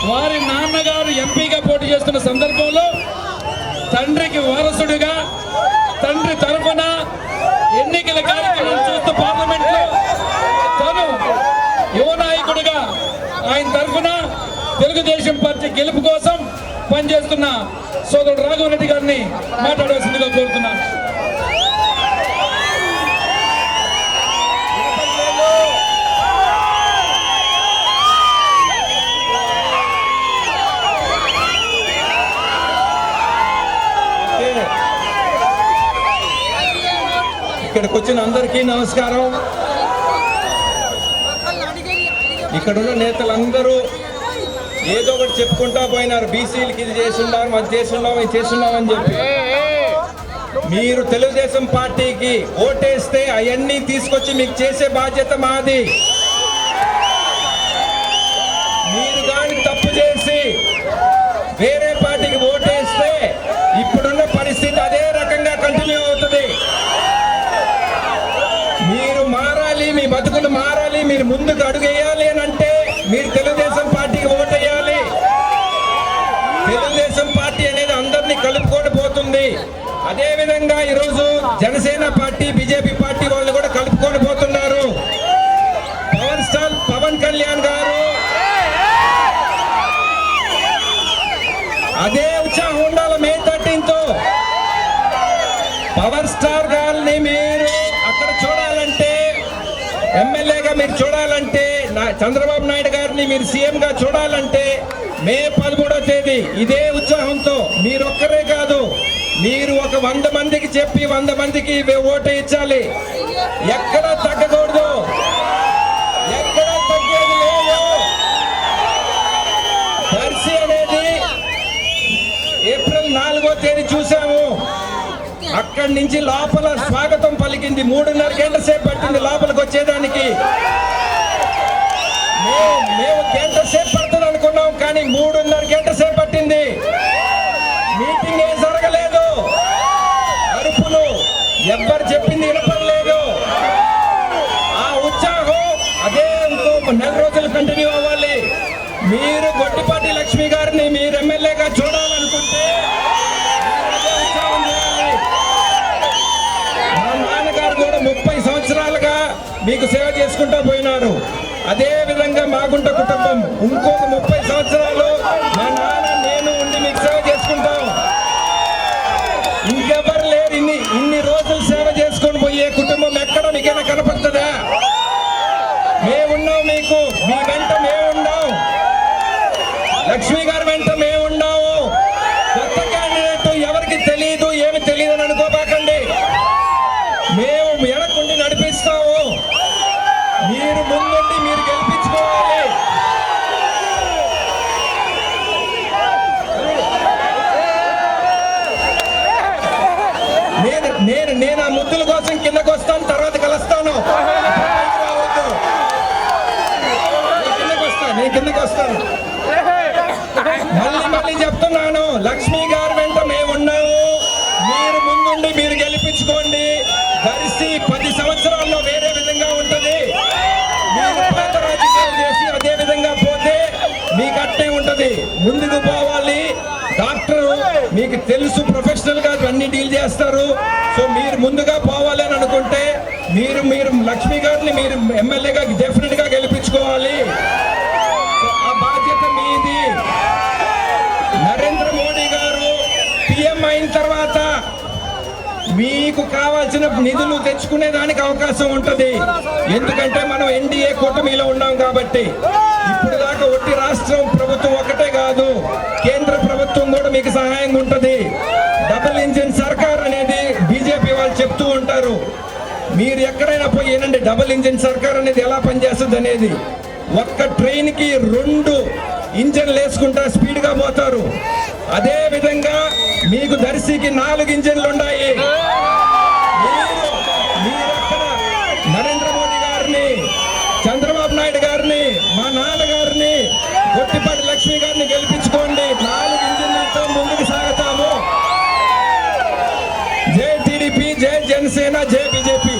వారి నాన్నగారు ఎంపీగా పోటీ చేస్తున్న సందర్భంలో తండ్రికి వారసుడిగా తండ్రి తరఫున ఎన్నికల కార్యక్రమం చూస్తూ పార్లమెంట్ లో తను యువ నాయకుడిగా ఆయన తరఫున తెలుగుదేశం పార్టీ గెలుపు కోసం పనిచేస్తున్న సోదరుడు రాఘవరెడ్డి గారిని మాట్లాడవలసిందిగా కోరుతున్నాను. ఇక్కడికి వచ్చిన అందరికీ నమస్కారం. ఇక్కడున్న నేతలందరూ ఏదో ఒకటి చెప్పుకుంటా పోయినారు. బీసీలకి ఇది చేస్తున్నాం, అది చేస్తున్నాం, ఇది చేస్తున్నాం అని చెప్పి. మీరు తెలుగుదేశం పార్టీకి ఓటేస్తే అవన్నీ తీసుకొచ్చి మీకు చేసే బాధ్యత మాది. మీరు కానీ తప్పు చేసి వేరే పార్టీకి ఓటేస్తే ఇప్పుడున్న పరిస్థితి అదే రకంగా కంటిన్యూ అవుతుంది. మీరు మారాలి, మీ బతుకులు మారాలి, మీరు ముందుకు అడుగేయాలి అని అంటే మీరు తెలుగుదేశం పార్టీకి ఓటేయాలి. తెలుగుదేశం పార్టీ అనేది అందరినీ కలుపుకొని పోతుంది. అదేవిధంగా ఈరోజు జనసేన పార్టీ, బీజేపీ పార్టీ వాళ్ళు కూడా కలుపుకొని పోతున్నారు. పవర్ స్టార్ పవన్ కళ్యాణ్ గారు అదే ఉత్సాహం ఉండాలి. మే 13తో పవర్ స్టార్ గారిని మీరు అక్కడ చూడాలంటే, ఎమ్మెల్యేగా మీరు చూడాలంటే, చంద్రబాబు నాయుడు గారిని మీరు సీఎంగా చూడాలంటే మే 13వ తేదీ ఇదే ఉత్సాహంతో మీరొక్కరే కాదు, మీరు ఒక 100 మందికి చెప్పి 100 మందికి ఓటు ఇచ్చాలి. ఎక్కడ తగ్గకూడదు, ఎక్కడ తగ్గేది లేదు. దర్శి అనేది ఏప్రిల్ 4వ తేదీ చూసాము. అక్కడి నుంచి లోపల స్వాగతం పలికింది. 3.5 గంటల సేపు పట్టింది లోపలికి వచ్చేదానికి. మేము గంట సేపు పడుతుంది అనుకున్నాం, కానీ 3.5 గంటల సేపు పట్టింది. మీటింగ్ ఏం జరగలేదు, అరుపులు, ఎవ్వరు చెప్పింది వినపడలేదు. ఆ ఉత్సాహం అదే ఇంకో 4 రోజులు కంటిన్యూ అవ్వాలి. మీరు గొట్టిపాటి లక్ష్మి గారిని మీరు ఎమ్మెల్యేగా చూడాలనుకుంటే అదే ఉత్సాహం చేయాలి. మా నాన్నగారు కూడా 30 సంవత్సరాలుగా మీకు సేవ చేసుకుంటూ పోయినారు. అదే విధంగా మాగుంట కుటుంబం ఇంకొక 30 సంవత్సరాలు మా నాన్న నేను ఉండి మీకు సేవ చేసుకుంటాం. ఇంకెవరు లేరు. ఇన్ని రోజులు సేవ చేసుకొని పోయే కుటుంబం ఎక్కడ మీకైనా కనపడుతుందా? మేమున్నాం, మీకు మీ వెంట మేమున్నాం, లక్ష్మి గారి వెంట మేమున్నాము. కొత్త క్యాండిడేట్ ఎవరికి తెలియదు, ఏమి తెలియదు అని అనుకోబాకండి. మేము వెనకుండి నడిపిస్తాము. మీరు ముందుండి మీరు గెలిపించుకోవాలి. నేను ఆ ముద్దుల కోసం కిందకు వస్తాను, తర్వాత కలుస్తాను. నేను కిందకు వస్తాను. మళ్ళీ చెప్తున్నాను, లక్ష్మి గారి వెంట మేమున్నాము. మీరు ముందుండి మీరు గెలిపించుకోండి. దర్శి 10 సంవత్సరాల్లో వేరే విధంగా ఉంటుంది. మీరు పాత రాజకీయాలు చేసి అదే విధంగా పోతే మీకు అట్టే ఉంటది. ముందుకు పోవాలి. డాక్టర్ మీకు తెలుసు, ప్రొఫెషనల్ గా అన్ని డీల్ చేస్తారు. సో మీరు ముందుగా పోవాలి అని అనుకుంటే మీరు లక్ష్మి గారిని మీరు ఎమ్మెల్యేగా డెఫినెట్ గా గెలిపించుకోవాలి. ఆ బాధ్యత మీది. నరేంద్ర మోడీ గారు పిఎం అయిన తర్వాత మీకు కావాల్సిన నిధులు తెచ్చుకునే దానికి అవకాశం ఉంటది. ఎందుకంటే మనం ఎన్డీఏ కూటమిలో ఉన్నాం కాబట్టి. ఇప్పుడు దాకా ఒట్టి రాష్ట్రం ప్రభుత్వం ఒకటే కాదు, కేంద్ర ప్రభుత్వం కూడా మీకు సహాయంగా ఉంటది. డబుల్ ఇంజిన్ సర్కార్ అనేది బీజేపీ వాళ్ళు చెప్తూ ఉంటారు. మీరు ఎక్కడైనా పోయి ఏనండి డబుల్ ఇంజిన్ సర్కార్ అనేది ఎలా పనిచేస్తుంది అనేది. ఒక్క ట్రైన్ కి 2 ఇంజన్లు వేసుకుంటా స్పీడ్ గా పోతారు. అదే విధంగా మీకు దర్శికి 4 ఇంజన్లు ఉన్నాయి. మీరక్కడ నరేంద్ర మోడీ గారిని, చంద్రబాబు నాయుడు గారిని, మా నాన్నగారిని, గొట్టిపాటి లక్ష్మి గారిని గెలిపించుకోండి. 4 ఇంజన్లతో ముందుకు సాగుతాము. జై టీడీపీ, జై జనసేన, జై BJP.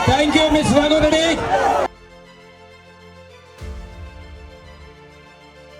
Thank you miss Raghava Reddy.